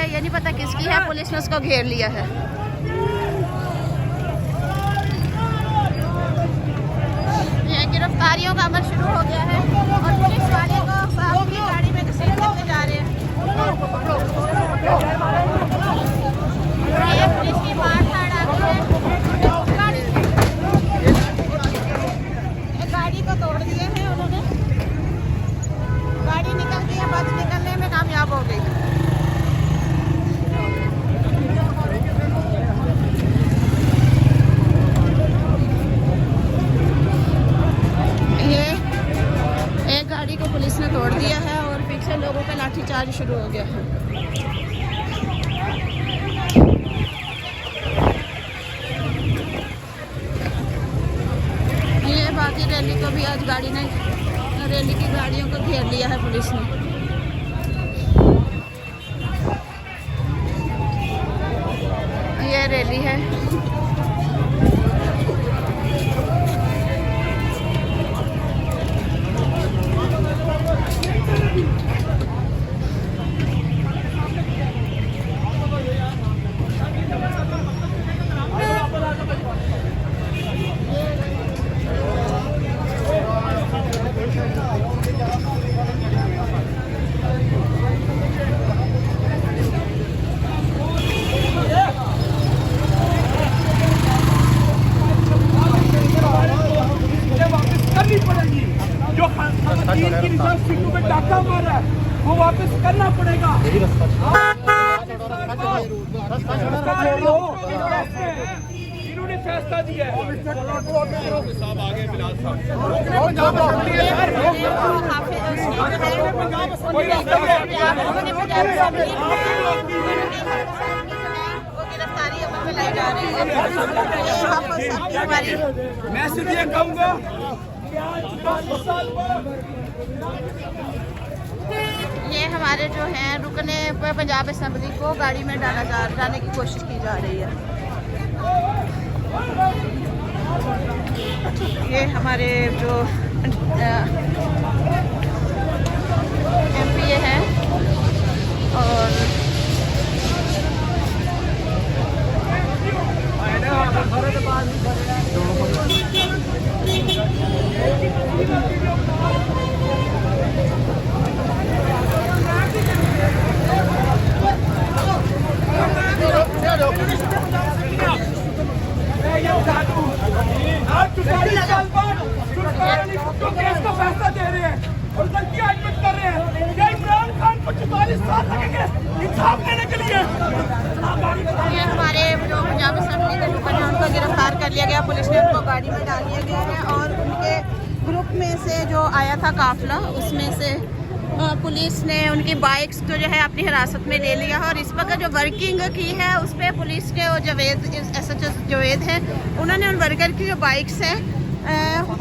है, ये नहीं पता किसकी है, पुलिस ने उसको घेर लिया है। ये गिरफ्तारियों का अमल शुरू हो गया है और पुलिस वाले को अपनी गाड़ी में घसीट करके जा रहे हैं। ये पुलिस की मार धाड़ आ गई है, गाड़ी को तोड़ दिए हैं उन्होंने। गाड़ी निकल गई है, बस निकलने में कामयाब हो गई। ये एक गाड़ी को पुलिस ने तोड़ दिया है और पीछे लोगों का लाठीचार्ज शुरू हो गया है। ये बाकी रैली को भी आज रैली की गाड़ियों को घेर लिया है पुलिस ने। ये रैली है। डाका मारा है वो वापस करना पड़ेगा। इन्होंने फैसला दिया है। साहब आगे बिलाल साहब गिरफ्तारी अमल में लाई जा रही है। मैं सिर्फ ये कहूँगा ये हमारे जो हैं रुकने पर पंजाब असेंबली को गाड़ी में डालने की कोशिश की जा रही है। ये हमारे जो एमपीए हैं और फैसला दे रहे हैं और गलती एडमिट कर रहे हैं। इमरान खान को 44 साल लगेंगे इंसाफ देने के लिए। ये हमारे जो पंजाब असेंबली के रुकन हैं उनको गिरफ्तार कर लिया गया, पुलिस ने उनको गाड़ी में डाल दिया गया है और उनके ग्रुप में से जो आया था काफिला उसमें से पुलिस ने उनकी बाइक्स को जो है अपनी हिरासत में ले लिया है और इस वक्त जो वर्किंग की है उस पर पुलिस के वो SHO जवेद हैं, उन्होंने उन वर्कर की जो बाइक्स हैं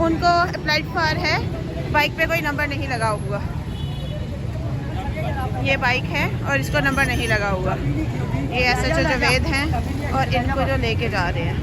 उनको अप्लाइड फॉर है, बाइक पे कोई नंबर नहीं लगा हुआ। ये बाइक है और इसको नंबर नहीं लगा हुआ। ये SHO जवेद हैं और इनको जो लेके जा रहे हैं।